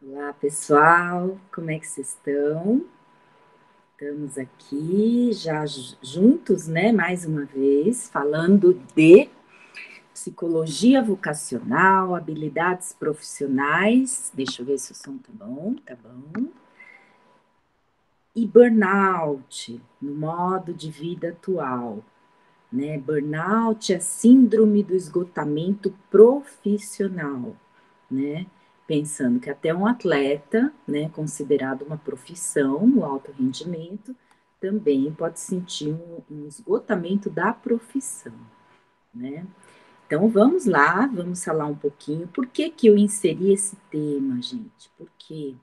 Olá, pessoal, como é que vocês estão? Estamos aqui já juntos, né? Mais uma vez, falando de psicologia vocacional, habilidades profissionais. Deixa eu ver se o som tá bom, tá bom. E burnout no modo de vida atual, né? Burnout é síndrome do esgotamento profissional, né? Pensando que até um atleta, né, considerado uma profissão no alto rendimento, também pode sentir um esgotamento da profissão, né? Então vamos lá, vamos falar um pouquinho. Por que que eu inseri esse tema, gente? Porque,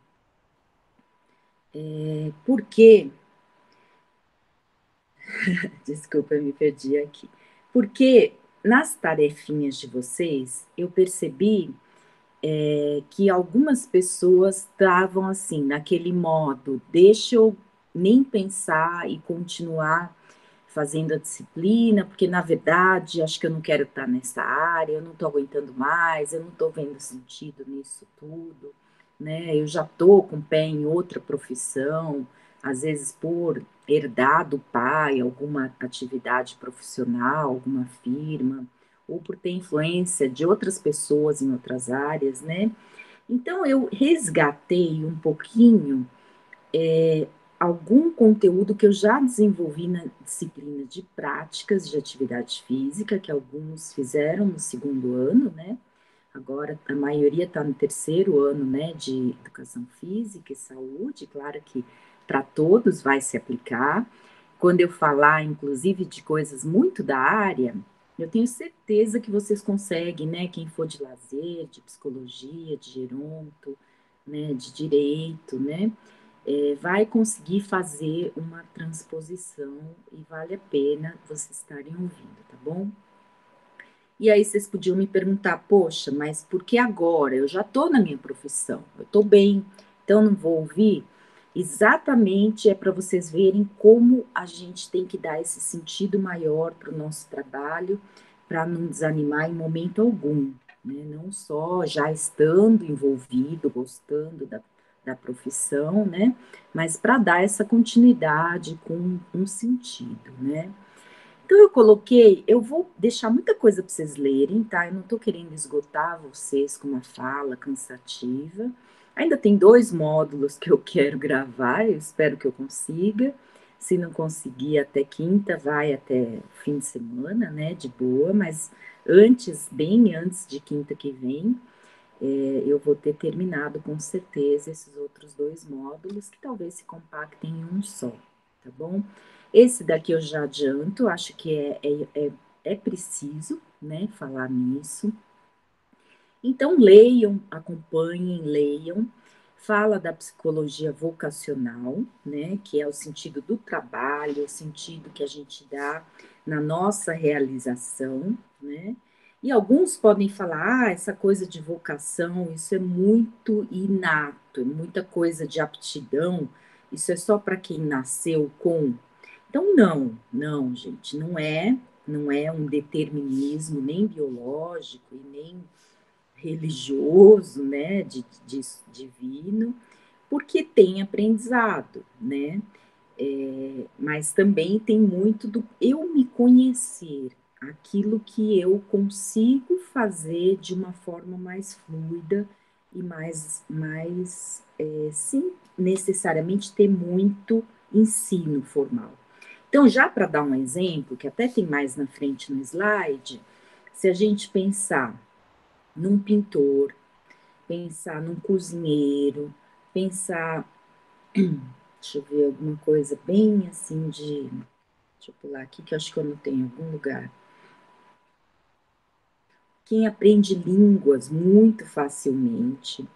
desculpa, eu me perdi aqui. Porque nas tarefinhas de vocês, eu percebi que algumas pessoas estavam assim, naquele modo, deixa eu nem pensar e continuar fazendo a disciplina, porque na verdade acho que eu não quero estar nessa área, eu não estou aguentando mais, eu não estou vendo sentido nisso tudo, né? Eu já estou com o pé em outra profissão, às vezes por herdar do pai alguma atividade profissional, alguma firma, ou por ter influência de outras pessoas em outras áreas, né? Então eu resgatei um pouquinho algum conteúdo que eu já desenvolvi na disciplina de práticas de atividade física, que alguns fizeram no segundo ano, né? Agora a maioria está no terceiro ano, né, de educação física e saúde, claro que para todos vai se aplicar. Quando eu falar, inclusive, de coisas muito da área, eu tenho certeza que vocês conseguem, né? Quem for de lazer, de psicologia, de geronto, né, de direito, né? Vai conseguir fazer uma transposição e vale a pena vocês estarem ouvindo, tá bom? E aí vocês podiam me perguntar, poxa, mas por que agora? Eu já estou na minha profissão, eu estou bem, então não vou ouvir? Exatamente é para vocês verem como a gente tem que dar esse sentido maior para o nosso trabalho, para não desanimar em momento algum, né? Não só já estando envolvido, gostando da profissão, né? Mas para dar essa continuidade com um sentido, né? Então eu coloquei, eu vou deixar muita coisa para vocês lerem, tá? Eu não estou querendo esgotar vocês com uma fala cansativa. Ainda tem 2 módulos que eu quero gravar, eu espero que eu consiga. Se não conseguir até quinta, vai até fim de semana, né? De boa, mas antes, bem antes de quinta que vem, eu vou ter terminado com certeza esses outros 2 módulos, que talvez se compactem em um só, tá bom? Esse daqui eu já adianto, acho que é preciso, né, falar nisso. Então, leiam, acompanhem, leiam. Fala da psicologia vocacional, né, que é o sentido do trabalho, o sentido que a gente dá na nossa realização, né? E alguns podem falar, essa coisa de vocação, isso é muito inato, é muita coisa de aptidão, isso é só para quem nasceu com. Então, não, não, gente, não é um determinismo nem biológico e nem religioso, né, de divino, porque tem aprendizado, né? Mas também tem muito do eu me conhecer, aquilo que eu consigo fazer de uma forma mais fluida e sem necessariamente ter muito ensino formal. Então, já para dar um exemplo, que até tem mais na frente no slide, se a gente pensar num pintor, pensar num cozinheiro, pensar, deixa eu ver alguma coisa bem assim de, deixa eu pular aqui que eu acho que eu não tenho em algum lugar. Quem aprende línguas muito facilmente,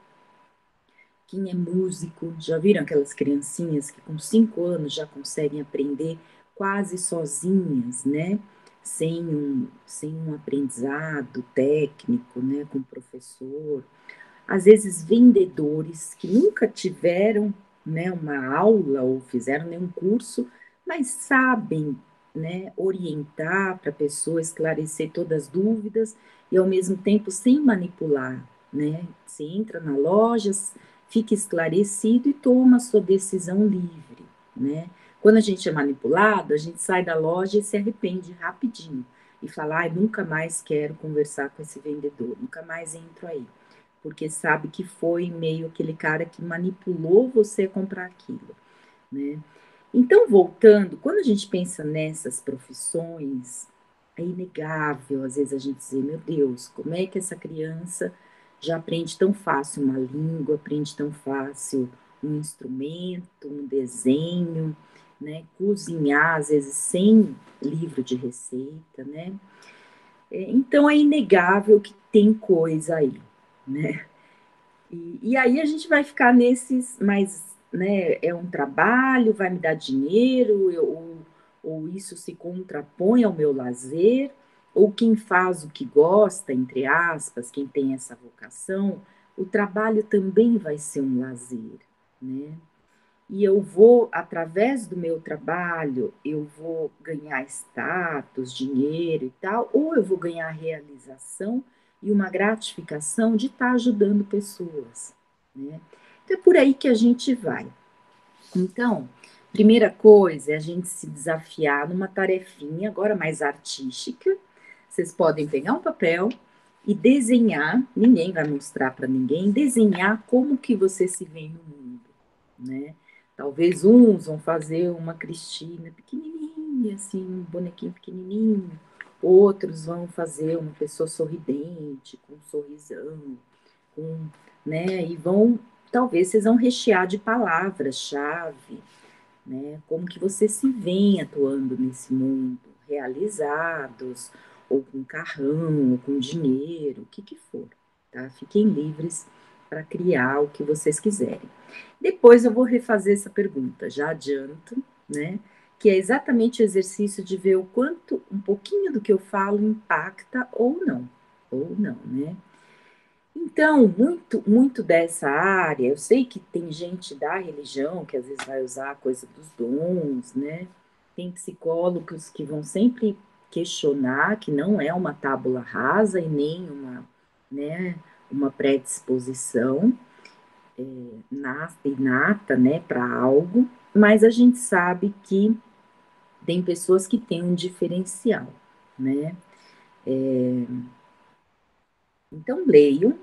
quem é músico, já viram aquelas criancinhas que com 5 anos já conseguem aprender quase sozinhas, né? Sem um aprendizado técnico, né? Com o professor. Às vezes vendedores que nunca tiveram, né, uma aula ou fizeram nenhum curso, mas sabem, né, orientar para a pessoa, esclarecer todas as dúvidas e ao mesmo tempo sem manipular, né? Você entra na loja, fica esclarecido e toma a sua decisão livre, né? Quando a gente é manipulado, a gente sai da loja e se arrepende rapidinho e fala, ai, nunca mais quero conversar com esse vendedor, nunca mais entro aí, porque sabe que foi meio aquele cara que manipulou você a comprar aquilo, né? Então, voltando, quando a gente pensa nessas profissões, é inegável, às vezes, a gente dizer, meu Deus, como é que essa criança já aprende tão fácil uma língua, aprende tão fácil um instrumento, um desenho, né? Cozinhar, às vezes, sem livro de receita, né? Então, é inegável que tem coisa aí, né? E aí a gente vai ficar nesses, mas né, é um trabalho, vai me dar dinheiro, ou isso se contrapõe ao meu lazer, ou quem faz o que gosta, entre aspas, quem tem essa vocação, o trabalho também vai ser um lazer, né? E eu vou, através do meu trabalho, eu vou ganhar status, dinheiro e tal, ou eu vou ganhar realização e uma gratificação de estar ajudando pessoas, né? Então é por aí que a gente vai. Então, primeira coisa é a gente se desafiar numa tarefinha, agora mais artística. Vocês podem pegar um papel e desenhar, ninguém vai mostrar para ninguém, desenhar como que você se vê no mundo, né? Talvez uns vão fazer uma Cristina pequenininha, assim, um bonequinho pequenininho. Outros vão fazer uma pessoa sorridente, com um sorrisão, com, né? E vão, talvez vocês vão rechear de palavras-chave, né? Como que você se vê atuando nesse mundo, realizados, ou com carrão, ou com dinheiro, o que que for, tá? Fiquem livres para criar o que vocês quiserem. Depois eu vou refazer essa pergunta, já adianto, né? Que é exatamente o exercício de ver o quanto um pouquinho do que eu falo impacta ou não, né? Então, muito dessa área, eu sei que tem gente da religião que às vezes vai usar a coisa dos dons, né? Tem psicólogos que vão sempre questionar que não é uma tábula rasa e nem uma, né, uma predisposição inata, né, para algo, mas a gente sabe que tem pessoas que têm um diferencial, né? Então, leiam.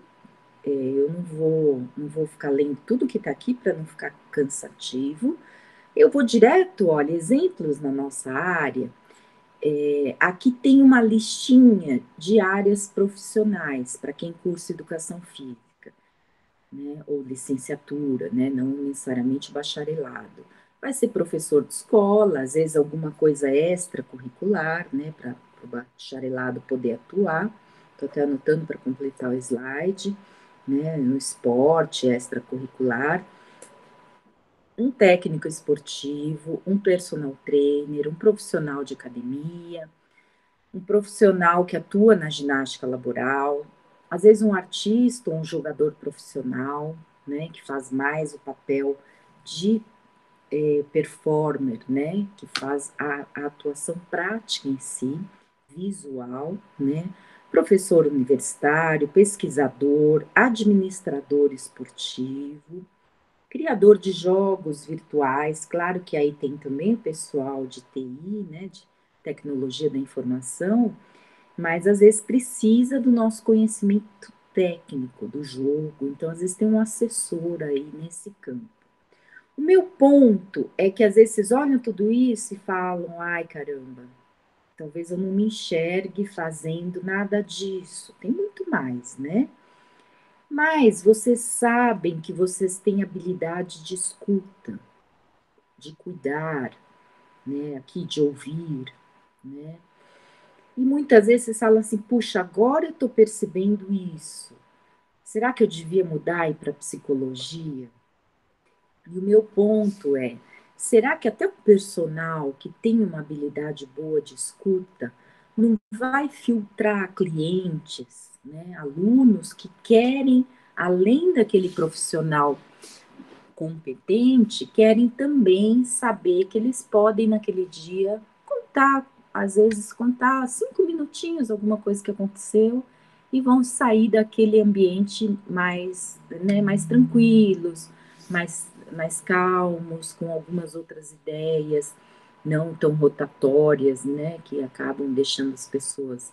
Eu não vou ficar lendo tudo que está aqui para não ficar cansativo. Eu vou direto, olha, exemplos na nossa área. Aqui tem uma listinha de áreas profissionais para quem cursa educação física, né, ou licenciatura, né, não necessariamente bacharelado. Vai ser professor de escola, às vezes alguma coisa extracurricular, né, para o bacharelado poder atuar. Estou até anotando para completar o slide, né, no esporte extracurricular. Um técnico esportivo, um personal trainer, um profissional de academia, um profissional que atua na ginástica laboral, às vezes um artista ou um jogador profissional, né, que faz mais o papel de performer, né, que faz a atuação prática em si, visual, né, professor universitário, pesquisador, administrador esportivo, criador de jogos virtuais, claro que aí tem também o pessoal de TI, né, de tecnologia da informação, mas às vezes precisa do nosso conhecimento técnico do jogo, então às vezes tem um assessor aí nesse campo. O meu ponto é que às vezes vocês olham tudo isso e falam, ai caramba, talvez eu não me enxergue fazendo nada disso, tem muito mais, né? Mas vocês sabem que vocês têm habilidade de escuta, de cuidar, né, aqui de ouvir, né? E muitas vezes vocês falam assim, puxa, agora eu estou percebendo isso. Será que eu devia mudar e ir para psicologia? E o meu ponto é, será que até o personal que tem uma habilidade boa de escuta não vai filtrar clientes, né, alunos que querem, além daquele profissional competente, querem também saber que eles podem naquele dia contar, às vezes contar 5 minutinhos alguma coisa que aconteceu e vão sair daquele ambiente mais, né, mais tranquilos, mais calmos, com algumas outras ideias não tão rotatórias, né, que acabam deixando as pessoas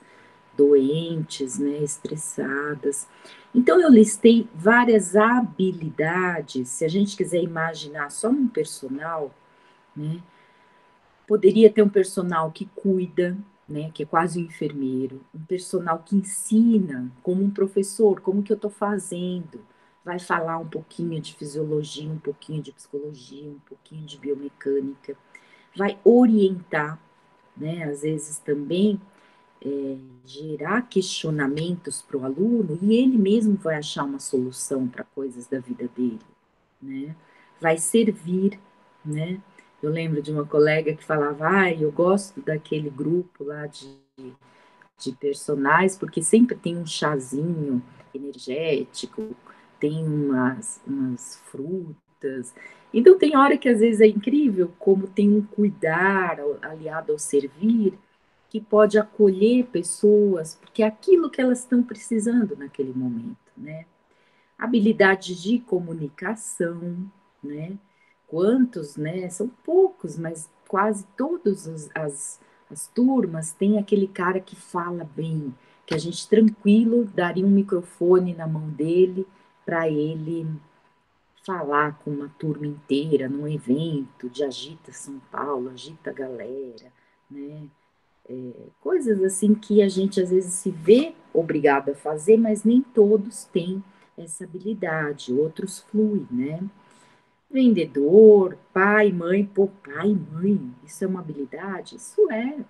doentes, né, estressadas. Então eu listei várias habilidades, se a gente quiser imaginar só um personal, né, poderia ter um personal que cuida, né, que é quase um enfermeiro, um personal que ensina, como um professor, como que eu estou fazendo, vai falar um pouquinho de fisiologia, um pouquinho de psicologia, um pouquinho de biomecânica, vai orientar, né, às vezes também gerar questionamentos para o aluno e ele mesmo vai achar uma solução para coisas da vida dele, né? Vai servir, né? Eu lembro de uma colega que falava, eu gosto daquele grupo lá de personagens, porque sempre tem um chazinho energético, tem umas frutas. Então tem hora que às vezes é incrível como tem um cuidar aliado ao servir, que pode acolher pessoas, porque é aquilo que elas estão precisando naquele momento, né? Habilidade de comunicação, né? Quantos, né? São poucos, mas quase todas as turmas têm aquele cara que fala bem, que a gente tranquilo daria um microfone na mão dele para ele falar com uma turma inteira num evento de Agita São Paulo, Agita Galera, né? Coisas assim que a gente às vezes se vê obrigado a fazer, mas nem todos têm essa habilidade, outros fluem, né? Vendedor, pai, mãe, pô, pai, mãe, isso é uma habilidade? Isso é.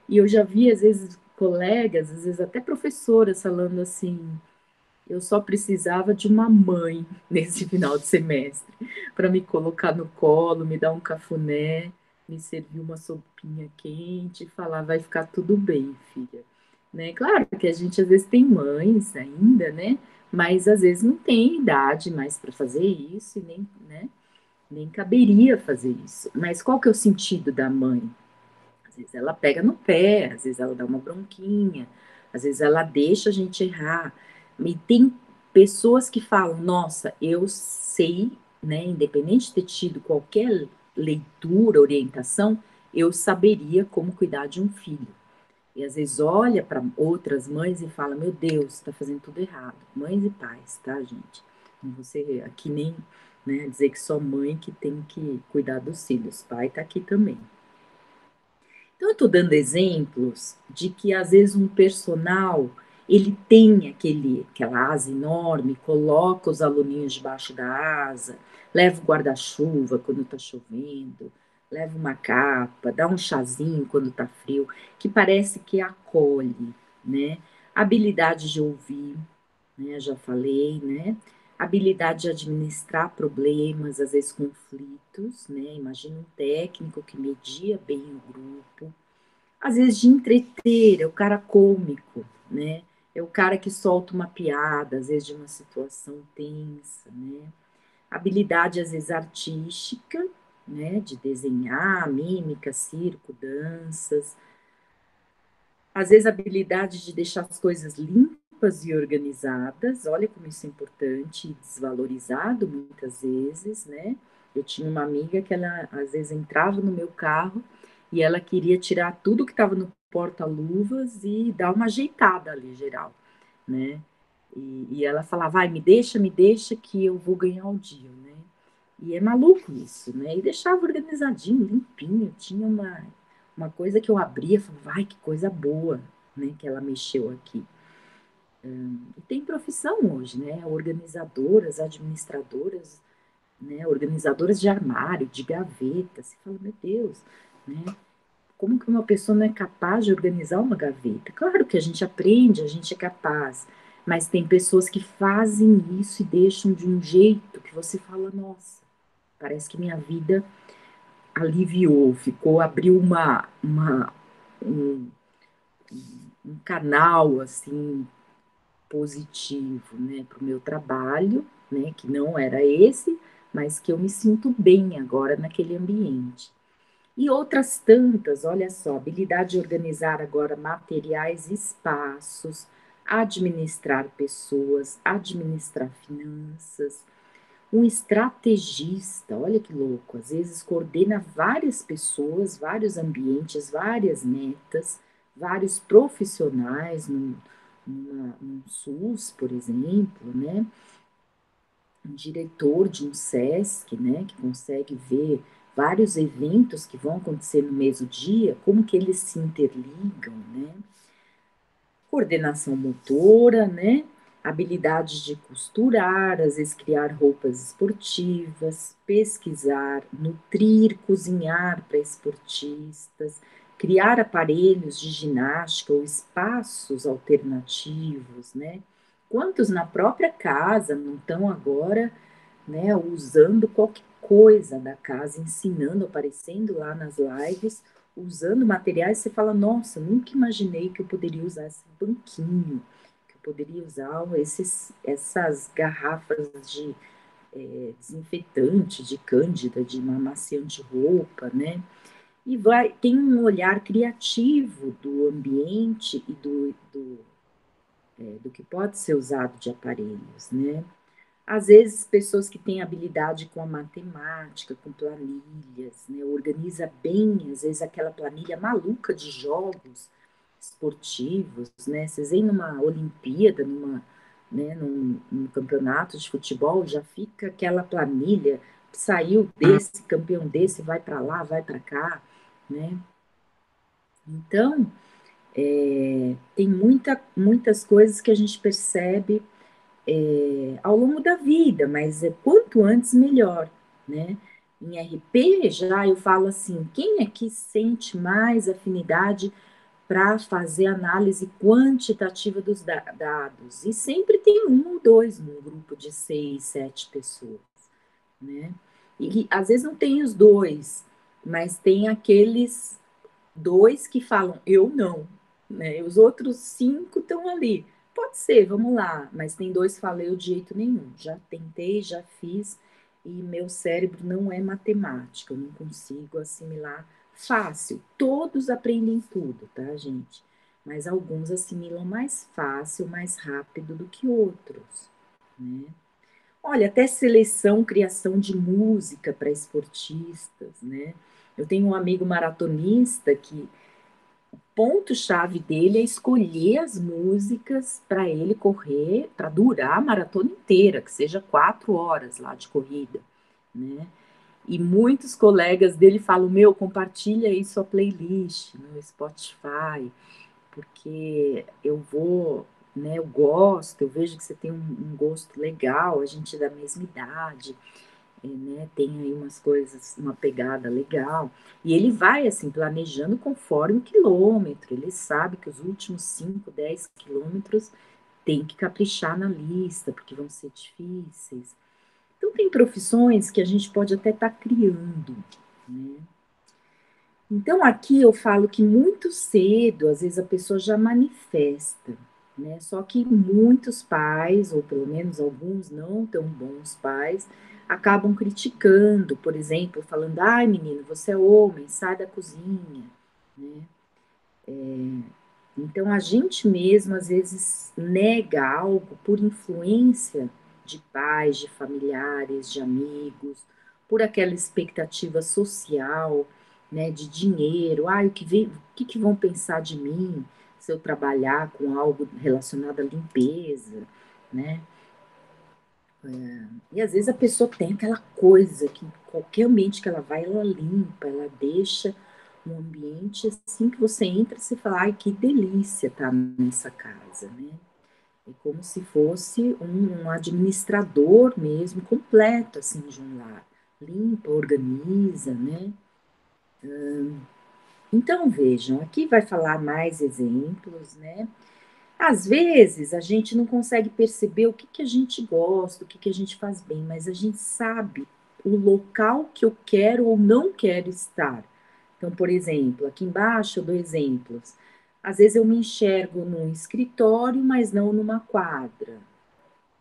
E eu já vi, às vezes, colegas, às vezes até professoras falando assim, eu só precisava de uma mãe nesse final de semestre para me colocar no colo, me dar um cafuné, me servir uma sopinha quente e falar vai ficar tudo bem, filha. Né? Claro que a gente às vezes tem mães ainda, né? Mas às vezes não tem idade mais para fazer isso e nem, né? Nem caberia fazer isso. Mas qual que é o sentido da mãe? Às vezes ela pega no pé, às vezes ela dá uma bronquinha, às vezes ela deixa a gente errar. E tem pessoas que falam, nossa, eu sei, né, independente de ter tido qualquer leitura, orientação, eu saberia como cuidar de um filho. E às vezes olha para outras mães e fala, meu Deus, está fazendo tudo errado. Mães e pais, tá, gente? Não você aqui nem, né, dizer que só mãe que tem que cuidar dos filhos, pai tá aqui também. Então, eu estou dando exemplos de que, às vezes, um personal, ele tem aquela asa enorme, coloca os aluninhos debaixo da asa, leva o guarda-chuva quando está chovendo, leva uma capa, dá um chazinho quando está frio, que parece que acolhe, né? Habilidade de ouvir, né? Já falei, né? Habilidade de administrar problemas, às vezes conflitos, né? Imagina um técnico que media bem o grupo, às vezes de entreter, é o cara cômico, né? É o cara que solta uma piada, às vezes de uma situação tensa, né? Habilidade, às vezes, artística, né? De desenhar, mímica, circo, danças. Às vezes, habilidade de deixar as coisas limpas e organizadas. Olha como isso é importante e desvalorizado muitas vezes, né? Eu tinha uma amiga que ela, às vezes, entrava no meu carro e ela queria tirar tudo que estava no porta-luvas e dar uma ajeitada ali, geral, né? E ela falava, vai, me deixa que eu vou ganhar o dia, né? E é maluco isso, né? E deixava organizadinho, limpinho, tinha uma coisa que eu abria e falava, vai, que coisa boa, né? Que ela mexeu aqui. E tem profissão hoje, né? Organizadoras, administradoras, né? Organizadoras de armário, de gaveta. Você fala, meu Deus, né? Como que uma pessoa não é capaz de organizar uma gaveta? Claro que a gente aprende, a gente é capaz, mas tem pessoas que fazem isso e deixam de um jeito que você fala, nossa, parece que minha vida aliviou, ficou, abriu um, um canal assim positivo, né, para o meu trabalho, né, que não era esse, mas que eu me sinto bem agora naquele ambiente. E outras tantas, olha só, habilidade de organizar agora materiais e espaços, administrar pessoas, administrar finanças. Um estrategista, olha que louco, às vezes coordena várias pessoas, vários ambientes, várias metas, vários profissionais num SUS, por exemplo, né? Um diretor de um SESC, né, que consegue ver vários eventos que vão acontecer no mesmo dia, como que eles se interligam, né? Coordenação motora, né? Habilidades de costurar, às vezes criar roupas esportivas, pesquisar, nutrir, cozinhar para esportistas, criar aparelhos de ginástica ou espaços alternativos, né? Quantos na própria casa não estão agora, né, usando qualquer coisa da casa, ensinando, aparecendo lá nas lives, usando materiais, você fala, nossa, nunca imaginei que eu poderia usar esse banquinho, que eu poderia usar essas garrafas de desinfetante, de cândida, de amaciante roupa, né? E tem um olhar criativo do ambiente e do que pode ser usado de aparelhos, né? Às vezes, pessoas que têm habilidade com a matemática, com planilhas, né, organiza bem, às vezes, aquela planilha maluca de jogos esportivos, né? Vocês veem numa Olimpíada, num campeonato de futebol, já fica aquela planilha, saiu desse, campeão desse, vai para lá, vai para cá, né? Então, tem muitas coisas que a gente percebe ao longo da vida, mas quanto antes melhor, né? Em RP já eu falo assim, quem aqui sente mais afinidade para fazer análise quantitativa dos dados? E sempre tem um ou dois num grupo de 6, 7 pessoas, né? E às vezes não tem os dois, mas tem aqueles dois que falam eu não, né? E os outros 5 estão ali. Pode ser, vamos lá, mas tem dois que falam eu de jeito nenhum. Já tentei, já fiz e meu cérebro não é matemática, eu não consigo assimilar fácil. Todos aprendem tudo, tá, gente? Mas alguns assimilam mais fácil, mais rápido do que outros, né? Olha, até seleção, criação de música para esportistas, né? Eu tenho um amigo maratonista que ponto-chave dele é escolher as músicas para ele correr, para durar a maratona inteira, que seja 4 horas lá de corrida, né? E muitos colegas dele falam, meu, compartilha aí sua playlist no Spotify, porque eu vou, né, eu gosto, eu vejo que você tem um gosto legal, a gente é da mesma idade, né, tem aí umas coisas, uma pegada legal. E ele vai, assim, planejando conforme o quilômetro. Ele sabe que os últimos 5, 10 quilômetros tem que caprichar na lista, porque vão ser difíceis. Então, tem profissões que a gente pode até estar criando, né? Então, aqui eu falo que muito cedo, às vezes a pessoa já manifesta, né? Só que muitos pais, ou pelo menos alguns não tão bons pais, acabam criticando, por exemplo, falando: ai, menino, você é homem, sai da cozinha, né? Então, a gente mesmo, às vezes, nega algo por influência de pais, de familiares, de amigos, por aquela expectativa social, né, de dinheiro. Ah, o que vão pensar de mim se eu trabalhar com algo relacionado à limpeza, né? E às vezes a pessoa tem aquela coisa que qualquer ambiente que ela vai, ela limpa, ela deixa um ambiente assim que você entra, você fala, ai, que delícia estar nessa casa, né? É como se fosse um administrador mesmo, completo, assim, de um lar. Limpa, organiza, né? Então, vejam, aqui vai falar mais exemplos, né? Às vezes a gente não consegue perceber o que, que a gente gosta, o que, que a gente faz bem, mas a gente sabe o local que eu quero ou não quero estar. Então, por exemplo, aqui embaixo eu dou exemplos. Às vezes eu me enxergo num escritório, mas não numa quadra,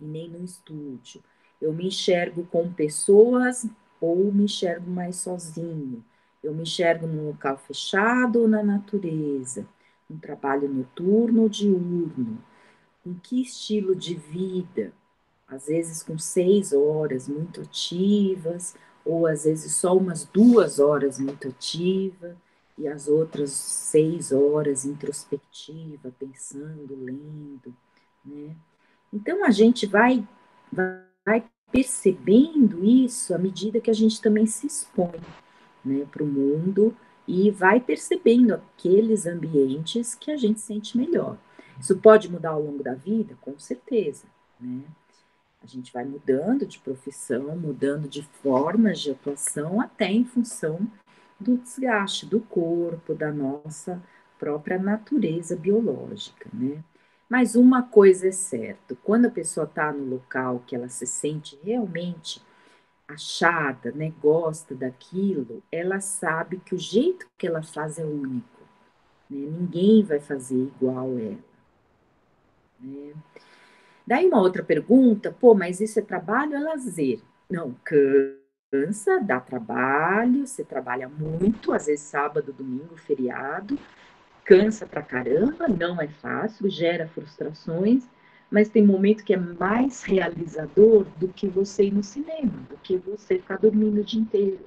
e nem num estúdio. Eu me enxergo com pessoas ou me enxergo mais sozinho. Eu me enxergo num local fechado ou na natureza, um trabalho noturno ou diurno. com que estilo de vida, às vezes com 6 horas muito ativas, ou às vezes só umas 2 horas muito ativa, e as outras 6 horas introspectiva, pensando, lendo, né? Então a gente vai percebendo isso à medida que a gente também se expõe, né, para o mundo e vai percebendo aqueles ambientes que a gente sente melhor. Isso pode mudar ao longo da vida? Com certeza, né? A gente vai mudando de profissão, mudando de formas de atuação, até em função do desgaste do corpo, da nossa própria natureza biológica, né? Mas uma coisa é certa, quando a pessoa está no local que ela se sente realmente achada, né, gosta daquilo, ela sabe que o jeito que ela faz é único, né? Ninguém vai fazer igual ela, né? Daí uma outra pergunta, pô, mas isso é trabalho ou é lazer? Não, cansa, dá trabalho, você trabalha muito, às vezes sábado, domingo, feriado, cansa pra caramba, não é fácil, gera frustrações, mas tem momento que é mais realizador do que você ir no cinema, do que você ficar dormindo o dia inteiro.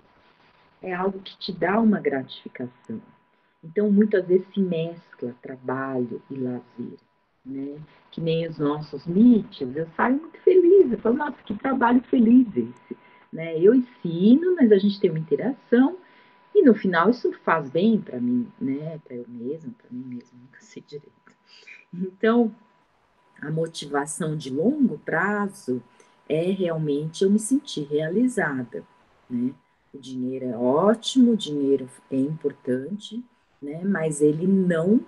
É algo que te dá uma gratificação. Então, muitas vezes se mescla trabalho e lazer, né? Que nem os nossos meetings, eu saio muito feliz, eu falo, nossa, que trabalho feliz esse, né? Eu ensino, mas a gente tem uma interação e no final isso faz bem para mim, né? Para eu mesma, para mim mesma, nunca sei direito. Então, a motivação de longo prazo é realmente eu me sentir realizada, né? O dinheiro é ótimo, o dinheiro é importante, né? Mas ele não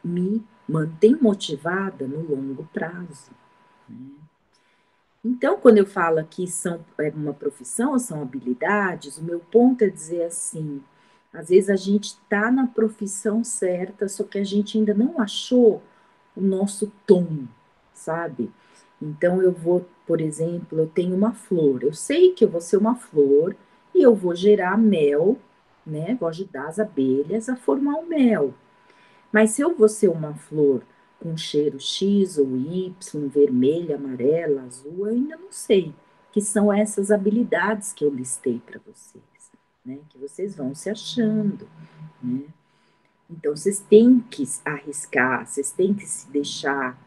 me mantém motivada no longo prazo, né? Então, quando eu falo que é uma profissão ou são habilidades, o meu ponto é dizer assim, às vezes a gente está na profissão certa, só que a gente ainda não achou o nosso tom, sabe? Então eu vou, por exemplo, eu tenho uma flor, eu sei que eu vou ser uma flor e eu vou gerar mel, né? Vou ajudar as abelhas a formar o mel. Mas se eu vou ser uma flor com cheiro X ou Y, vermelha, amarela, azul, eu ainda não sei. Que são essas habilidades que eu listei para vocês, né? Que vocês vão se achando, né? Então, vocês têm que arriscar, vocês têm que se deixar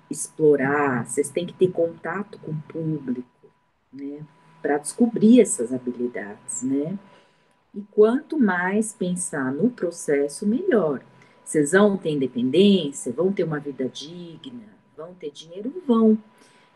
explorar, vocês têm que ter contato com o público, né? Para descobrir essas habilidades, né? E quanto mais pensar no processo, melhor. Vocês vão ter independência, vão ter uma vida digna, vão ter dinheiro? Vão.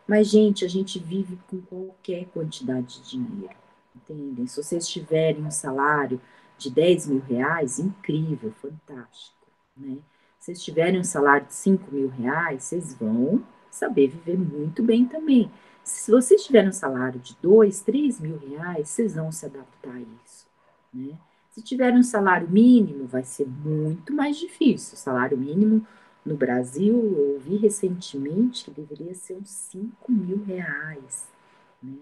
Mas, gente, a gente vive com qualquer quantidade de dinheiro, entendem? Se vocês tiverem um salário de 10 mil reais, incrível, fantástico, né? Se vocês tiverem um salário de 5 mil reais, vocês vão saber viver muito bem também. Se vocês tiverem um salário de 2, 3 mil reais, vocês vão se adaptar a isso, né? Se tiverem um salário mínimo, vai ser muito mais difícil. O salário mínimo no Brasil, eu ouvi recentemente que deveria ser uns 5 mil reais, né?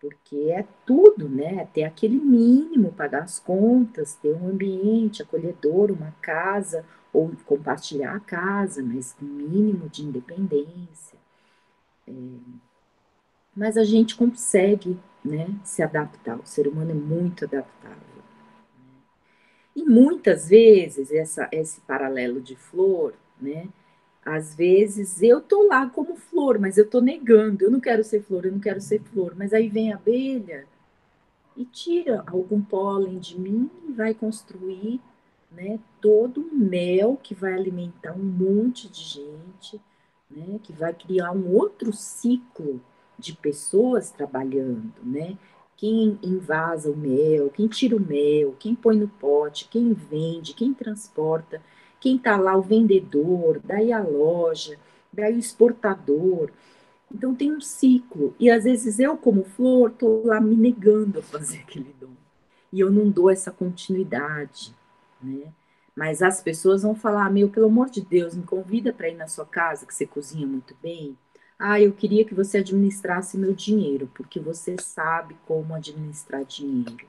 Porque é tudo, né? Ter aquele mínimo, pagar as contas, ter um ambiente acolhedor, uma casa, ou compartilhar a casa, mas com mínimo de independência. Mas a gente consegue, né, se adaptar. O ser humano é muito adaptável. E muitas vezes, esse paralelo de flor, né? Às vezes eu tô lá como flor, mas eu tô negando, eu não quero ser flor, eu não quero ser flor. Mas aí vem a abelha e tira algum pólen de mim e vai construir, né, todo um mel que vai alimentar um monte de gente, né, que vai criar um outro ciclo de pessoas trabalhando, né? Quem invasa o mel, quem tira o mel, quem põe no pote, quem vende, quem transporta, quem tá lá o vendedor, daí a loja, daí o exportador. Então tem um ciclo. E às vezes eu, como flor, estou lá me negando a fazer aquele dom. E eu não dou essa continuidade, né? Mas as pessoas vão falar: meu, pelo amor de Deus, me convida para ir na sua casa, que você cozinha muito bem. Ah, eu queria que você administrasse meu dinheiro, porque você sabe como administrar dinheiro.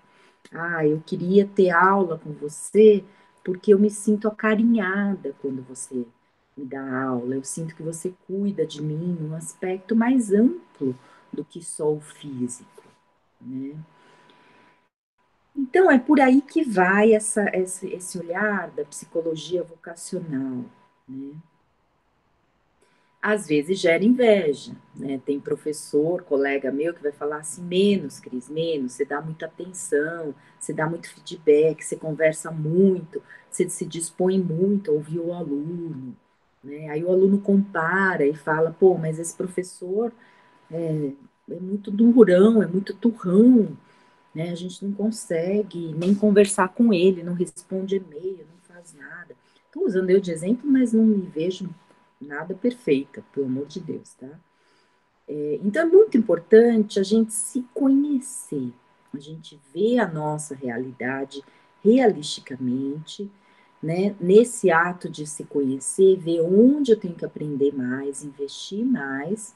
Ah, eu queria ter aula com você, porque eu me sinto acarinhada quando você me dá aula, eu sinto que você cuida de mim num aspecto mais amplo do que só o físico, né? Então, é por aí que vai esse olhar da psicologia vocacional, né? Às vezes gera inveja, né? Tem professor, colega meu, que vai falar assim: menos, Cris, menos, você dá muita atenção, você dá muito feedback, você conversa muito, você se dispõe muito a ouvir o aluno, né? Aí o aluno compara e fala: pô, mas esse professor é muito durão, é muito turrão, né? A gente não consegue nem conversar com ele, não responde e-mail, não faz nada. Estou usando eu de exemplo, mas não me vejo nada perfeita, pelo amor de Deus, tá? Então é muito importante a gente se conhecer, a gente ver a nossa realidade realisticamente, né? Nesse ato de se conhecer, ver onde eu tenho que aprender mais, investir mais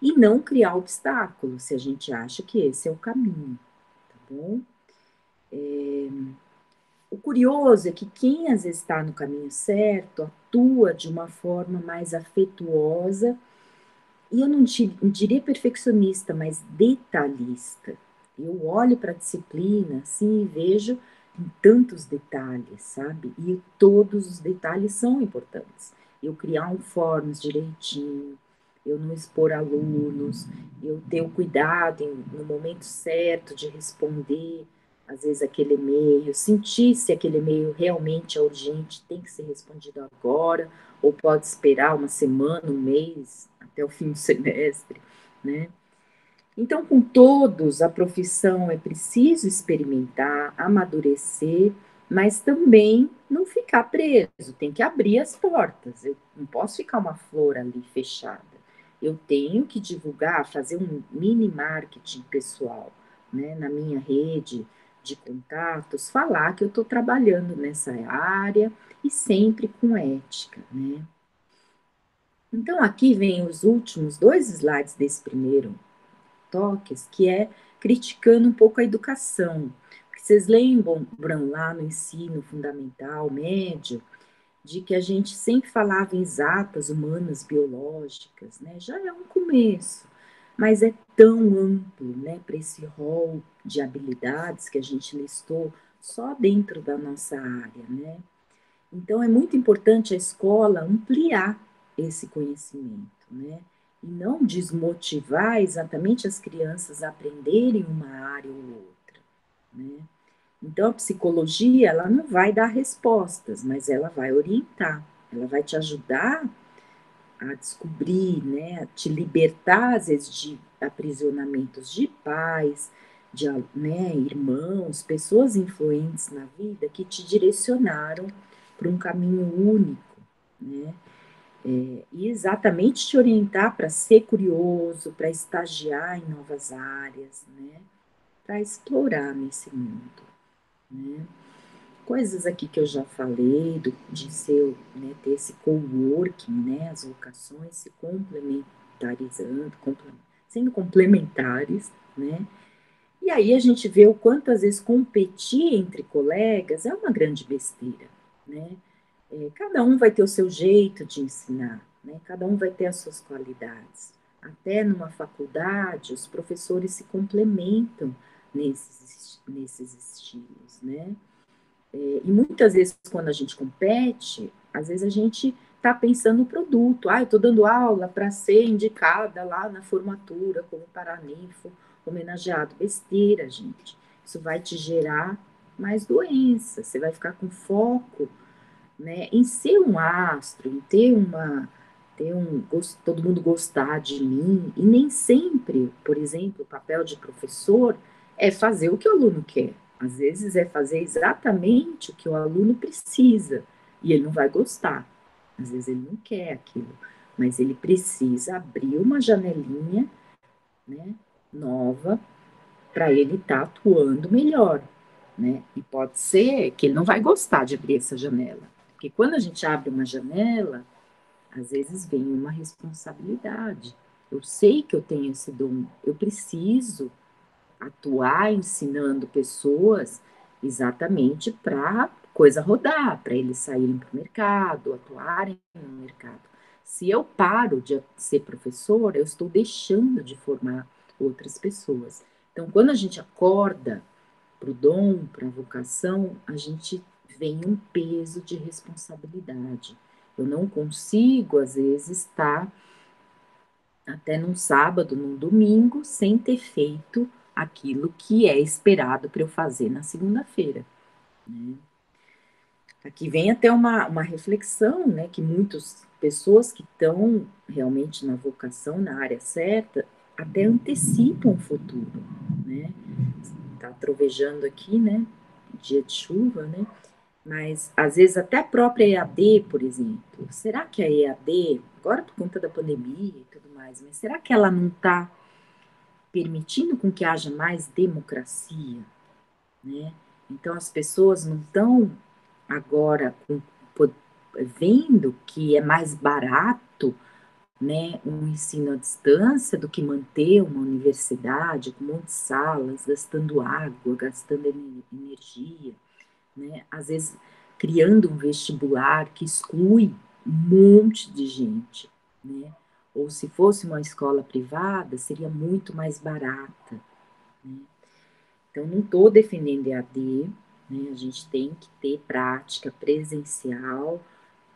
e não criar obstáculos se a gente acha que esse é o caminho, tá bom? O curioso é que quem às vezes está no caminho certo atua de uma forma mais afetuosa e eu não diria perfeccionista, mas detalhista. Eu olho para a disciplina assim e vejo em tantos detalhes, sabe? E todos os detalhes são importantes. Eu criar um forms direitinho, eu não expor alunos, eu ter o cuidado no momento certo de responder, às vezes, aquele e-mail, sentir se aquele e-mail realmente é urgente, tem que ser respondido agora, ou pode esperar uma semana, um mês, até o fim do semestre, né? Então, com todos, a profissão é preciso experimentar, amadurecer, mas também não ficar preso, tem que abrir as portas. Eu não posso ficar uma flor ali fechada. Eu tenho que divulgar, fazer um mini marketing pessoal, né, na minha rede de contatos, falar que eu estou trabalhando nessa área e sempre com ética, né? Então, aqui vem os últimos dois slides desse primeiro toques, que é criticando um pouco a educação. Porque vocês lembram lá no ensino fundamental, médio, de que a gente sempre falava em exatas, humanas, biológicas, né? Já é um começo, mas é tão amplo, né, para esse rol de habilidades que a gente listou só dentro da nossa área, né? Então, é muito importante a escola ampliar esse conhecimento, né? E não desmotivar exatamente as crianças a aprenderem uma área ou outra, né? Então, a psicologia, ela não vai dar respostas, mas ela vai orientar, ela vai te ajudar a descobrir, né? A te libertar, às vezes, de aprisionamentos de pais, de, né, irmãos, pessoas influentes na vida que te direcionaram para um caminho único, né? E exatamente te orientar para ser curioso, para estagiar em novas áreas, né? Para explorar nesse mundo, né? Coisas aqui que eu já falei, de ser, né, ter esse coworking, né? As vocações se complementarizando, sendo complementares, né? E aí a gente vê o quanto às vezes competir entre colegas é uma grande besteira, né? Cada um vai ter o seu jeito de ensinar, né? Cada um vai ter as suas qualidades. Até numa faculdade, os professores se complementam nesses estilos, né? E muitas vezes, quando a gente compete, às vezes a gente está pensando no produto. Ah, eu estou dando aula para ser indicada lá na formatura como paraninfo homenageado. Besteira, gente. Isso vai te gerar mais doença. Você vai ficar com foco, né, em ser um astro, em todo mundo gostar de mim. E nem sempre, por exemplo, o papel de professor é fazer o que o aluno quer. Às vezes é fazer exatamente o que o aluno precisa e ele não vai gostar. Às vezes ele não quer aquilo, mas ele precisa abrir uma janelinha, né, nova para ele estar atuando melhor, né? E pode ser que ele não vai gostar de abrir essa janela, porque quando a gente abre uma janela, às vezes vem uma responsabilidade. Eu sei que eu tenho esse dom, eu preciso atuar ensinando pessoas exatamente para coisa rodar, para eles saírem para o mercado, atuarem no mercado. Se eu paro de ser professora, eu estou deixando de formar outras pessoas. Então, quando a gente acorda para o dom, para a vocação, a gente vem um peso de responsabilidade. Eu não consigo, às vezes, estar até num sábado, num domingo, sem ter feito aquilo que é esperado para eu fazer na segunda-feira. Né? Aqui vem até uma reflexão, né, que muitas pessoas que estão realmente na vocação, na área certa, até antecipam o futuro, né? Tá trovejando aqui, né? Dia de chuva, né? Mas às vezes até a própria EAD, por exemplo, será que a EAD, agora por conta da pandemia e tudo mais, mas será que ela não está permitindo com que haja mais democracia, né? Então as pessoas não estão agora vendo que é mais barato, né, um ensino à distância do que manter uma universidade com muitas salas, gastando água, gastando energia, né? Às vezes criando um vestibular que exclui um monte de gente, né? Ou se fosse uma escola privada, seria muito mais barata, né? Então, não estou defendendo EAD, né? A gente tem que ter prática presencial,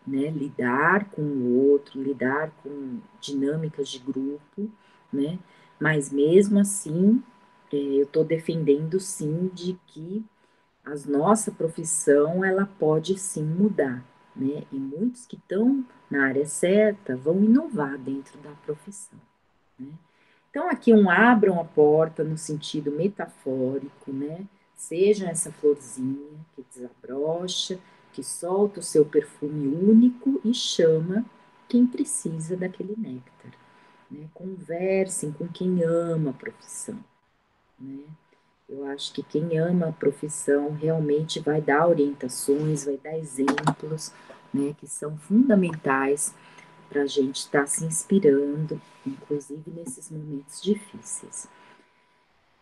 né? Lidar com o outro, lidar com dinâmicas de grupo, né? Mas mesmo assim, eu estou defendendo sim de que a nossa profissão ela pode sim mudar, né? E muitos que estão na área certa vão inovar dentro da profissão, né? Então aqui abram a porta no sentido metafórico, né? Seja essa florzinha que desabrocha, que solta o seu perfume único e chama quem precisa daquele néctar, né? Conversem com quem ama a profissão, né? Eu acho que quem ama a profissão realmente vai dar orientações, vai dar exemplos, né, que são fundamentais para a gente estar se inspirando, inclusive nesses momentos difíceis.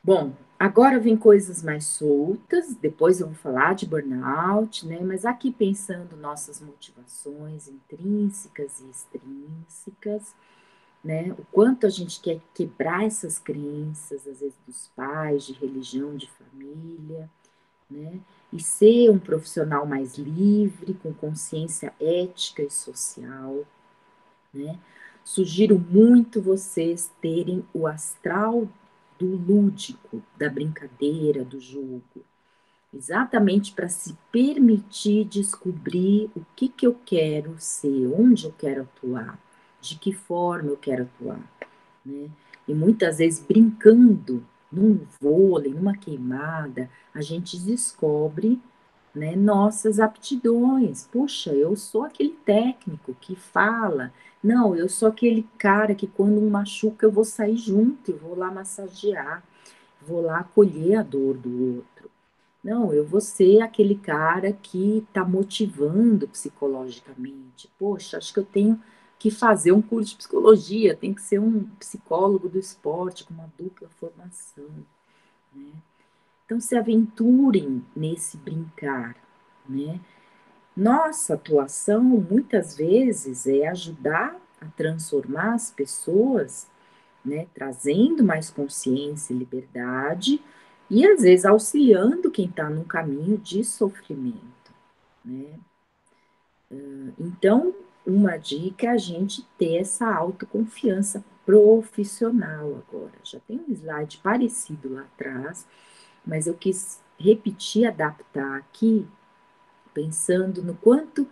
Bom, agora vem coisas mais soltas, depois eu vou falar de burnout, né? Mas aqui pensando nossas motivações intrínsecas e extrínsecas, né? O quanto a gente quer quebrar essas crenças, às vezes dos pais, de religião, de família, né? E ser um profissional mais livre, com consciência ética e social, né? Sugiro muito vocês terem o astral do lúdico, da brincadeira, do jogo, exatamente para se permitir descobrir o que eu quero ser, onde eu quero atuar, de que forma eu quero atuar, né? E muitas vezes brincando num vôlei, numa queimada, a gente descobre, né, nossas aptidões. Puxa, eu sou aquele técnico que fala. Não, eu sou aquele cara que quando um machuca eu vou sair junto, eu vou lá massagear, vou lá acolher a dor do outro. Não, eu vou ser aquele cara que está motivando psicologicamente. Poxa, acho que eu tenho que fazer um curso de psicologia, tem que ser um psicólogo do esporte com uma dupla formação, né? Então se aventurem nesse brincar, né? Nossa atuação muitas vezes é ajudar a transformar as pessoas, né, trazendo mais consciência e liberdade e às vezes auxiliando quem está num caminho de sofrimento, né? Então, uma dica é a gente ter essa autoconfiança profissional agora. Já tem um slide parecido lá atrás, mas eu quis repetir, adaptar aqui, pensando no quanto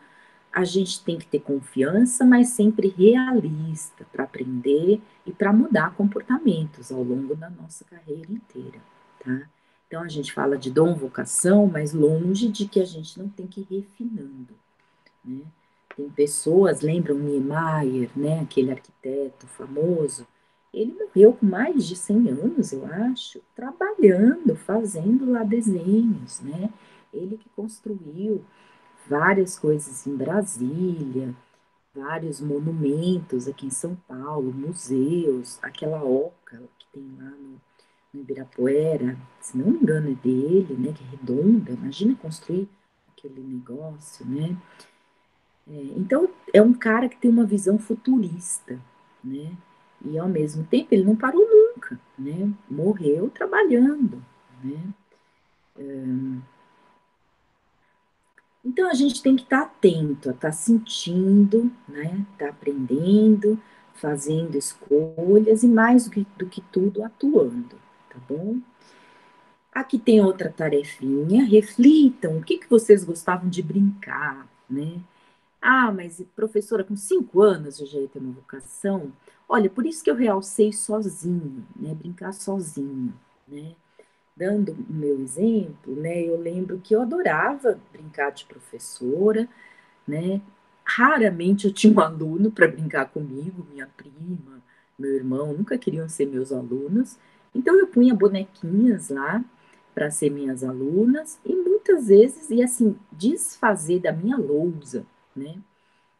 a gente tem que ter confiança, mas sempre realista para aprender e para mudar comportamentos ao longo da nossa carreira inteira, tá? Então a gente fala de dom, vocação, mas longe de que a gente não tem que ir refinando, né? Tem pessoas, lembram Niemeyer, né, aquele arquiteto famoso, ele morreu com mais de 100 anos, eu acho, trabalhando, fazendo lá desenhos, né? Ele que construiu várias coisas em Brasília, vários monumentos aqui em São Paulo, museus, aquela oca que tem lá no Ibirapuera, se não me engano é dele, né, que é redonda, imagina construir aquele negócio, né? Então, é um cara que tem uma visão futurista, né? E, ao mesmo tempo, ele não parou nunca, né? Morreu trabalhando, né? Então, a gente tem que estar atento, a estar sentindo, né? Estar aprendendo, fazendo escolhas e, mais do que tudo, atuando, tá bom? Aqui tem outra tarefinha, reflitam o que vocês gostavam de brincar, né? Ah, mas professora, com 5 anos eu já ia ter uma vocação. Olha, por isso que eu realcei sozinho, né? Brincar sozinho, né? Dando o meu exemplo, né? Eu lembro que eu adorava brincar de professora, né? Raramente eu tinha um aluno para brincar comigo, minha prima, meu irmão, nunca queriam ser meus alunos. Então eu punha bonequinhas lá para ser minhas alunas e muitas vezes, e assim, desfazer da minha lousa, né?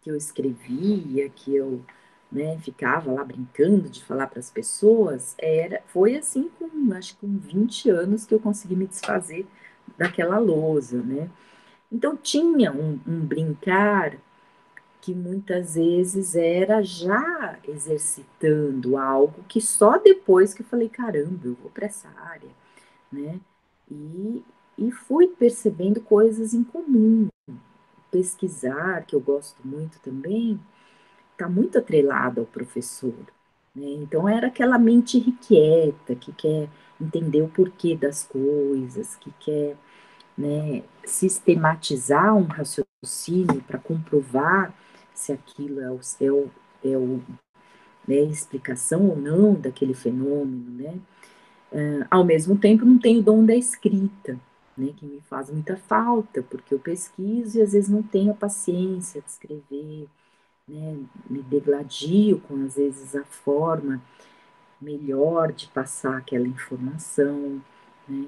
Que eu escrevia, que eu, né, ficava lá brincando de falar para as pessoas, foi assim com, acho que com 20 anos que eu consegui me desfazer daquela lousa, né? Então tinha um brincar que muitas vezes era já exercitando algo que só depois que eu falei, caramba, eu vou para essa área, né? E, e fui percebendo coisas em comum. Pesquisar, que eu gosto muito também, está muito atrelado ao professor, né? Então era aquela mente irrequieta que quer entender o porquê das coisas, que quer, né, sistematizar um raciocínio para comprovar se aquilo é o né, explicação ou não daquele fenômeno, né? Ao mesmo tempo, não tenho o dom da escrita, né, que me faz muita falta, porque eu pesquiso e às vezes não tenho a paciência de escrever, né, me degladio com, às vezes, a forma melhor de passar aquela informação, né.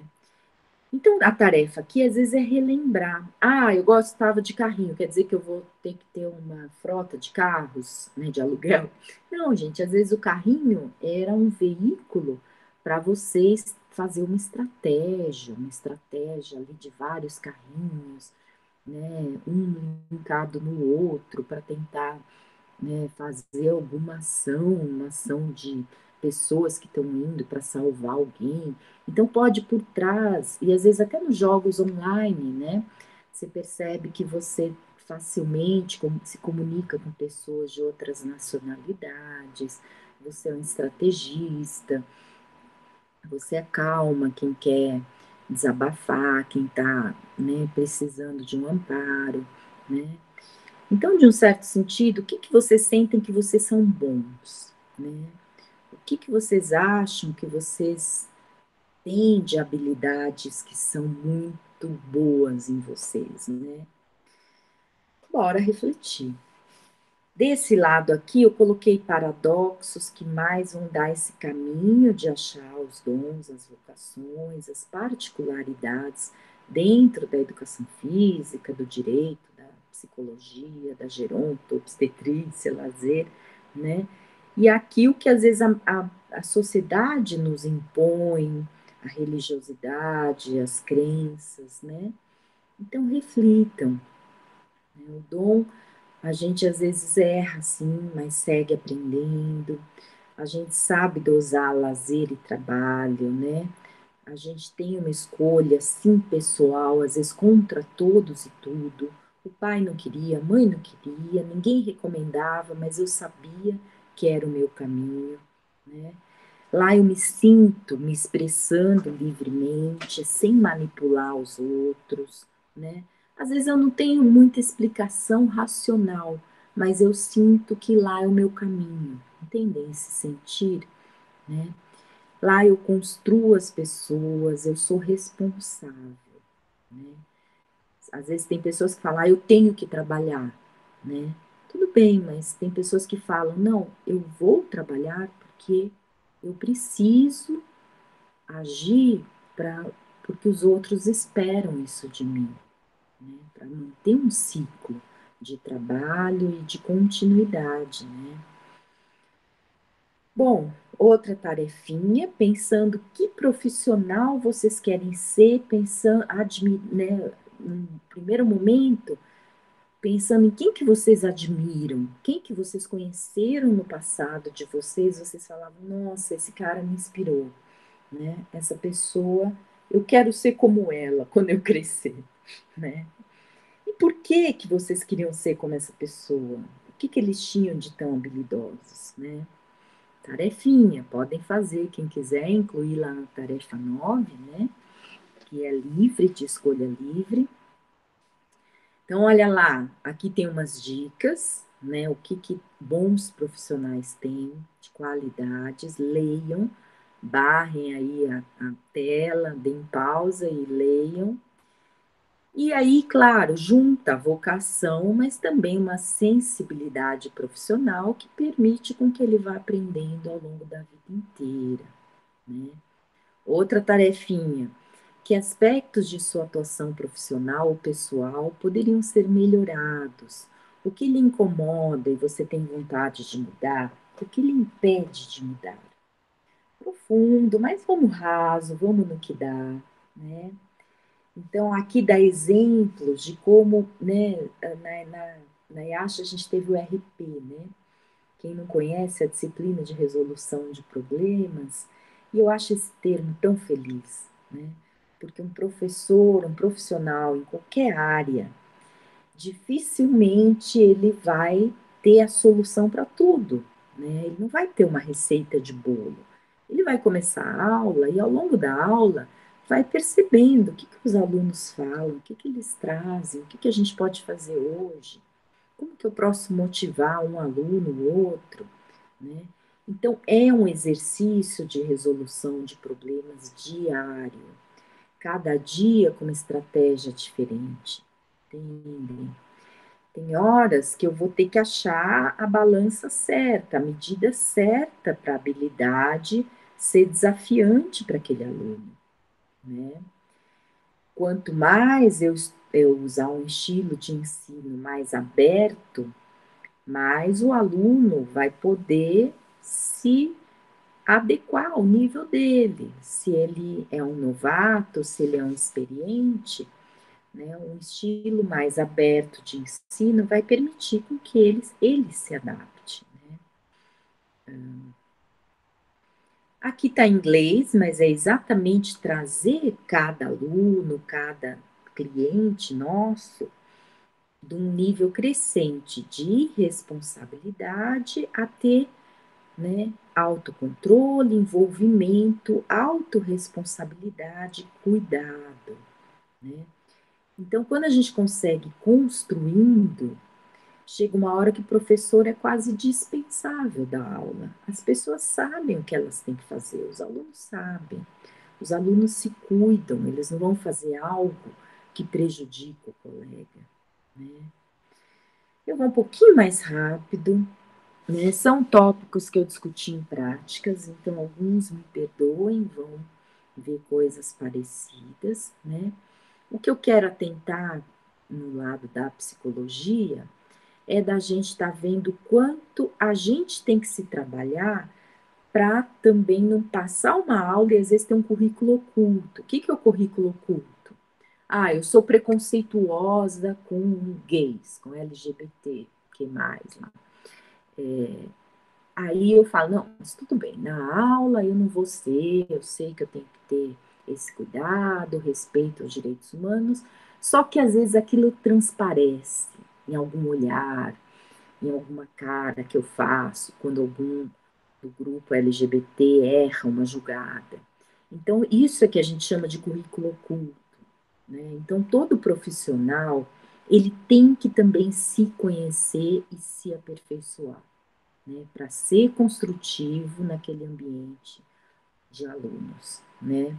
Então, a tarefa aqui, às vezes, é relembrar. Ah, eu gostava de carrinho, quer dizer que eu vou ter que ter uma frota de carros, né, de aluguel? Não, gente, às vezes o carrinho era um veículo para vocês fazer uma estratégia ali de vários carrinhos, né, um linkado no outro para tentar, né, fazer alguma ação, uma ação de pessoas que estão indo para salvar alguém. Então pode ir por trás, e às vezes até nos jogos online, né? Você percebe que você facilmente se comunica com pessoas de outras nacionalidades, você é um estrategista, você acalma quem quer desabafar, quem está, né, precisando de um amparo, né? Então, de um certo sentido, o que vocês sentem que vocês são bons, né? O que vocês acham que vocês têm de habilidades que são muito boas em vocês, né? Bora refletir. Desse lado aqui, eu coloquei paradoxos que mais vão dar esse caminho de achar os dons, as vocações, as particularidades dentro da educação física, do direito, da psicologia, da geronto, obstetrícia, lazer, né? E aqui o que às vezes a sociedade nos impõe, a religiosidade, as crenças, né? Então reflitam, né? O dom a gente às vezes erra, sim, mas segue aprendendo. A gente sabe dosar lazer e trabalho, né? A gente tem uma escolha, sim, pessoal, às vezes contra todos e tudo. O pai não queria, a mãe não queria, ninguém recomendava, mas eu sabia que era o meu caminho, né? Lá eu me sinto me expressando livremente, sem manipular os outros, né? Às vezes eu não tenho muita explicação racional, mas eu sinto que lá é o meu caminho, entendem esse sentir, né? Lá eu construo as pessoas, eu sou responsável, né? Às vezes tem pessoas que falam, eu tenho que trabalhar, né? Tudo bem, mas tem pessoas que falam, não, eu vou trabalhar porque eu preciso agir porque os outros esperam isso de mim, né? Para manter um ciclo de trabalho e de continuidade, né? Bom, outra tarefinha, pensando que profissional vocês querem ser, pensando, né, num primeiro momento, pensando em quem que vocês admiram, quem que vocês conheceram no passado de vocês, vocês falavam, nossa, esse cara me inspirou, né? Essa pessoa, eu quero ser como ela quando eu crescer, né? E por que que vocês queriam ser como essa pessoa? O que que eles tinham de tão habilidosos, né? Tarefinha, podem fazer, quem quiser incluir lá na tarefa 9, né? Que é livre, de escolha livre. Então, olha lá, aqui tem umas dicas, né? O que, que bons profissionais têm de qualidades, leiam, barrem aí a tela, deem pausa e leiam. E aí, claro, junta a vocação, mas também uma sensibilidade profissional que permite com que ele vá aprendendo ao longo da vida inteira, né? Outra tarefinha, que aspectos de sua atuação profissional ou pessoal poderiam ser melhorados? O que lhe incomoda e você tem vontade de mudar? O que lhe impede de mudar? Profundo, mas vamos raso, vamos no que dá, né? Então, aqui dá exemplos de como, né, na IASH a gente teve o RP, né? Quem não conhece a disciplina de resolução de problemas, e eu acho esse termo tão feliz, né? Porque um professor, um profissional em qualquer área, dificilmente ele vai ter a solução para tudo, né? Ele não vai ter uma receita de bolo. Ele vai começar a aula e ao longo da aula vai percebendo o que, que os alunos falam, o que, que eles trazem, o que, que a gente pode fazer hoje, como que eu posso motivar um aluno, o outro, né? Então, é um exercício de resolução de problemas diário, cada dia com uma estratégia diferente, entende? Tem horas que eu vou ter que achar a balança certa, a medida certa para a habilidade ser desafiante para aquele aluno, né? Quanto mais eu usar um estilo de ensino mais aberto, mais o aluno vai poder se adequar ao nível dele. Se ele é um novato, se ele é um experiente, né, um estilo mais aberto de ensino vai permitir com que ele se adapte. Né? Aqui está em inglês, mas é exatamente trazer cada aluno, cada cliente nosso de um nível crescente de responsabilidade a ter, né, autocontrole, envolvimento, autorresponsabilidade, cuidado, né? Então, quando a gente consegue construindo, chega uma hora que o professor é quase dispensável da aula. As pessoas sabem o que elas têm que fazer, os alunos sabem. Os alunos se cuidam, eles não vão fazer algo que prejudique o colega, né? Eu vou um pouquinho mais rápido, né? São tópicos que eu discuti em práticas, então alguns me perdoem, vão ver coisas parecidas, né? O que eu quero atentar no lado da psicologia é da gente estar vendo quanto a gente tem que se trabalhar para também não passar uma aula e às vezes ter um currículo oculto. O que, que é o currículo oculto? Ah, eu sou preconceituosa com gays, com LGBT, que mais lá? Aí eu falo, não, mas tudo bem, na aula eu não vou ser, eu sei que eu tenho que ter esse cuidado, respeito aos direitos humanos, só que às vezes aquilo transparece em algum olhar, em alguma cara que eu faço, quando algum do grupo LGBT erra uma julgada. Então, isso é que a gente chama de currículo oculto, né? Então, todo profissional, ele tem que também se conhecer e se aperfeiçoar, né, para ser construtivo naquele ambiente de alunos, né?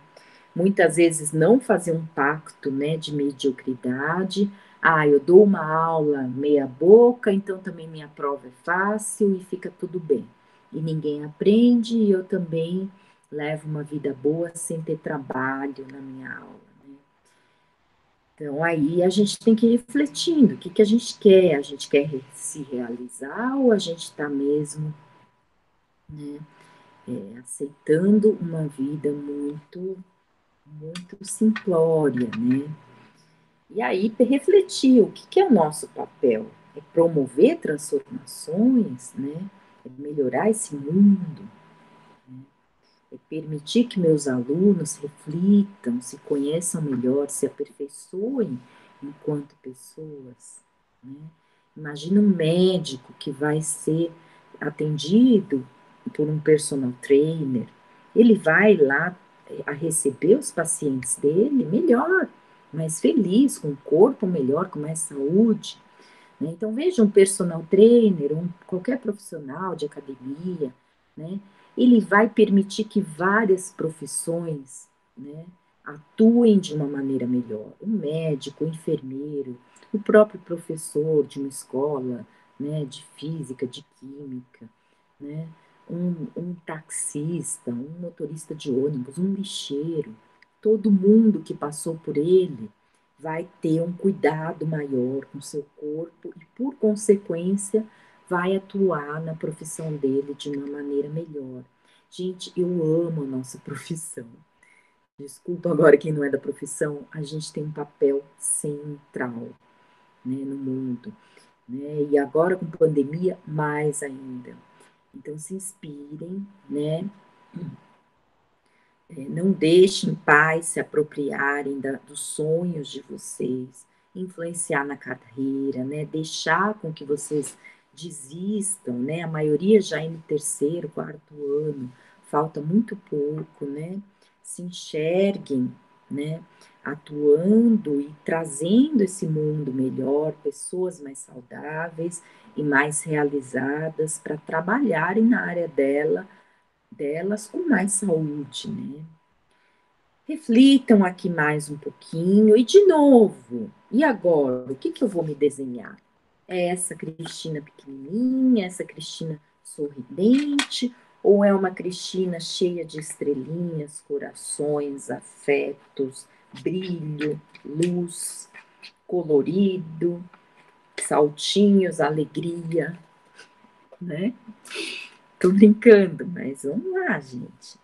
Muitas vezes não fazer um pacto, né, de mediocridade. Ah, eu dou uma aula meia boca, então também minha prova é fácil e fica tudo bem. E ninguém aprende e eu também levo uma vida boa sem ter trabalho na minha aula, né? Então aí a gente tem que ir refletindo, o que que a gente quer? A gente quer se realizar ou a gente está mesmo, né, aceitando uma vida muito simplória, né? E aí refletir o que é o nosso papel? É promover transformações, né? É melhorar esse mundo, né? É permitir que meus alunos reflitam, se conheçam melhor, se aperfeiçoem enquanto pessoas, né? Imagina um médico que vai ser atendido por um personal trainer, ele vai lá a receber os pacientes dele melhor, mais feliz, com um corpo melhor, com mais saúde, né? Então, veja um personal trainer, qualquer profissional de academia, né? Ele vai permitir que várias profissões, né, atuem de uma maneira melhor. O médico, o enfermeiro, o próprio professor de uma escola, né, de física, de química, né? Um taxista, um motorista de ônibus, um lixeiro, todo mundo que passou por ele vai ter um cuidado maior com seu corpo e, por consequência, vai atuar na profissão dele de uma maneira melhor. Gente, eu amo a nossa profissão. Desculpa agora quem não é da profissão, a gente tem um papel central, né, no mundo, né? E agora com pandemia, mais ainda. Então se inspirem, né? Não deixem pais se apropriarem dos sonhos de vocês, influenciar na carreira, né? Deixar com que vocês desistam, né? A maioria já é no terceiro, quarto ano, falta muito pouco, né? Se enxerguem, né? Atuando e trazendo esse mundo melhor, pessoas mais saudáveis e mais realizadas para trabalharem na área delas com mais saúde, né? Reflitam aqui mais um pouquinho e de novo. E agora, o que eu vou me desenhar? É essa Cristina pequenininha, essa Cristina sorridente, ou é uma Cristina cheia de estrelinhas, corações, afetos, brilho, luz, colorido, saltinhos, alegria, né? Tô brincando, mas vamos lá, gente.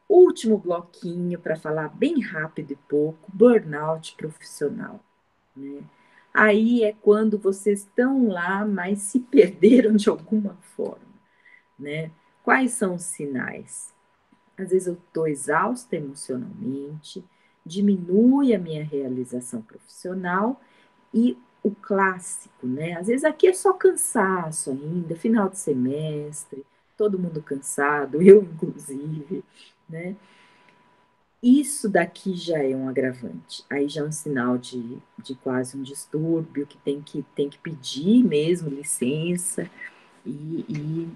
Último bloquinho para falar bem rápido e pouco, burnout profissional, né? Aí é quando vocês estão lá, mas se perderam de alguma forma, né? Quais são os sinais? Às vezes eu estou exausta emocionalmente, diminui a minha realização profissional e o clássico, né? Às vezes aqui é só cansaço ainda, final de semestre, todo mundo cansado, eu inclusive, né? Isso daqui já é um agravante, aí já é um sinal de quase um distúrbio, que tem que pedir mesmo licença e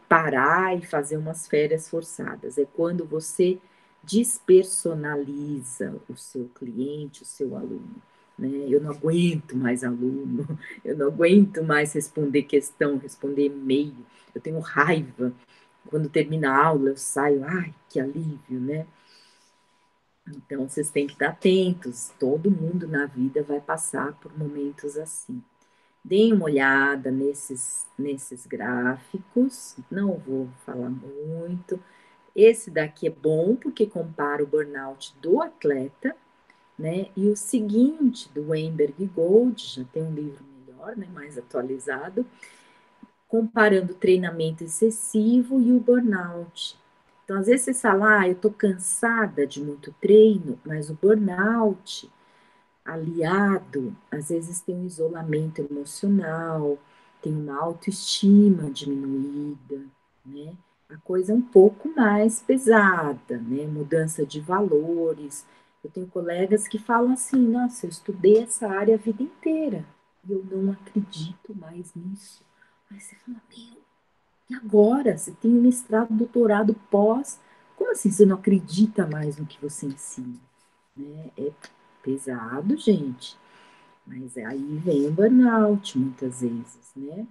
parar e fazer umas férias forçadas. É quando você despersonaliza o seu cliente, o seu aluno. Né? Eu não aguento mais aluno, eu não aguento mais responder questão, responder e-mail, eu tenho raiva. Quando termina a aula, eu saio, ai, que alívio, né? Então, vocês têm que estar atentos, todo mundo na vida vai passar por momentos assim. Deem uma olhada nesses gráficos, não vou falar muito. Esse daqui é bom porque compara o burnout do atleta, né? E o seguinte, do Weinberg e Gold, já tem um livro melhor, né? Mais atualizado, comparando o treinamento excessivo e o burnout. Então, às vezes você fala, eu tô cansada de muito treino, mas o burnout aliado, às vezes tem um isolamento emocional, tem uma autoestima diminuída, né? A coisa é um pouco mais pesada, né? Mudança de valores. Eu tenho colegas que falam assim, nossa, eu estudei essa área a vida inteira e eu não acredito mais nisso. Aí você fala, meu, e agora? Você tem mestrado, doutorado, pós, como assim você não acredita mais no que você ensina? Né? É pesado, gente. Mas aí vem o burnout muitas vezes, né?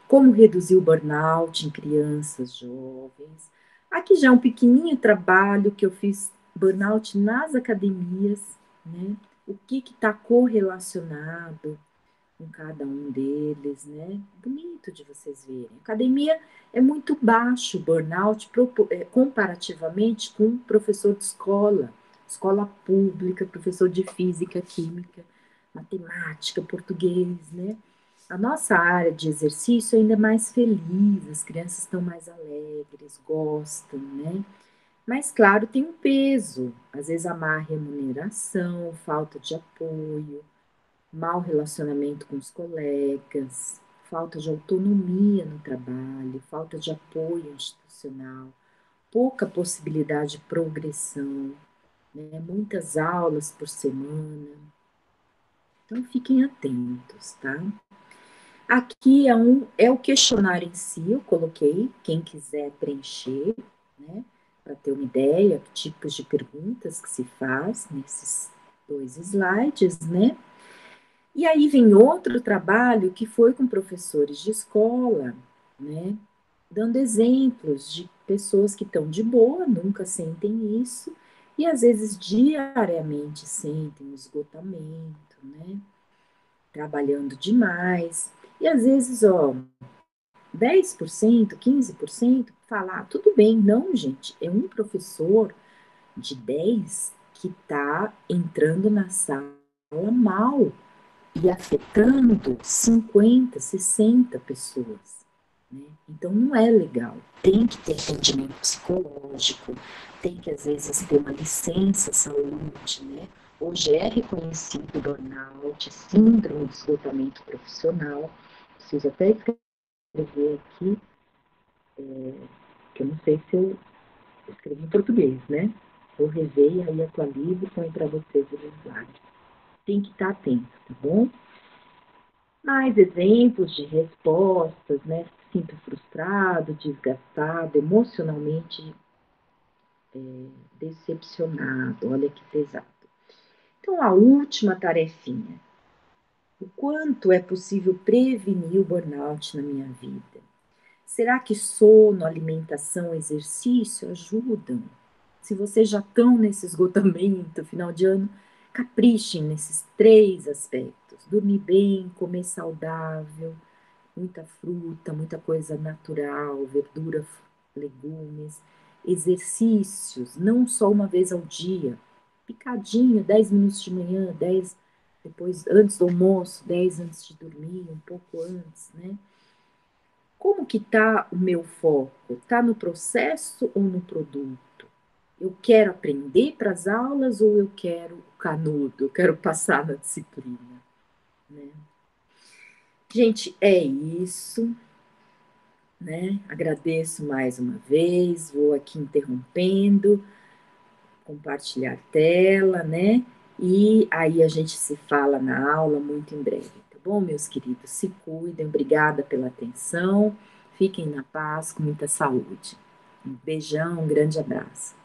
Como reduzir o burnout em crianças, jovens. Aqui já é um pequenininho trabalho que eu fiz burnout nas academias, né? O que está correlacionado com cada um deles, né? Bonito de vocês verem. Academia é muito baixo o burnout comparativamente com um professor de escola, escola pública, professor de física, química. matemática, português, né? A nossa área de exercício ainda é mais feliz, as crianças estão mais alegres, gostam, né? Mas, claro, tem um peso, às vezes a má remuneração, falta de apoio, mau relacionamento com os colegas, falta de autonomia no trabalho, falta de apoio institucional, pouca possibilidade de progressão, né? Muitas aulas por semana. Então, fiquem atentos, tá? Aqui é o questionário em si, eu coloquei, quem quiser preencher, né? Para ter uma ideia, tipos de perguntas que se faz nesses 2 slides, né? E aí vem outro trabalho que foi com professores de escola, né? Dando exemplos de pessoas que estão de boa, nunca sentem isso, e às vezes diariamente sentem esgotamento, né? Trabalhando demais. E às vezes, ó, 10%, 15% falar, tudo bem, não, gente, é um professor de 10 que está entrando na sala mal e afetando 50, 60 pessoas. Né? Então não é legal. Tem que ter atendimento psicológico, tem que às vezes ter uma licença saúde, né? Hoje é reconhecido burnout, síndrome de esgotamento profissional. Preciso até escrever aqui, que eu não sei se eu escrevi em português, né? Vou rever e aí atualizo e põe para vocês o slide. Tem que estar atento, tá bom? Mais exemplos de respostas, né? Sinto frustrado, desgastado, emocionalmente decepcionado. Olha que pesado. Então, a última tarefinha. O quanto é possível prevenir o burnout na minha vida? Será que sono, alimentação, exercício ajudam? Se vocês já estão nesse esgotamento, final de ano, caprichem nesses 3 aspectos. Dormir bem, comer saudável, muita fruta, muita coisa natural, verdura, legumes, exercícios, não só uma vez ao dia, picadinho, 10 minutos de manhã, 10 depois, antes do almoço, 10 antes de dormir, um pouco antes, né? Como que tá o meu foco? Tá no processo ou no produto? Eu quero aprender para as aulas ou eu quero o canudo? Eu quero passar na disciplina, né? Gente, é isso, né? Agradeço mais uma vez, vou aqui interrompendo, compartilhar tela, né? E aí a gente se fala na aula muito em breve, tá bom, meus queridos? Se cuidem, obrigada pela atenção, fiquem na paz, com muita saúde. Um beijão, um grande abraço.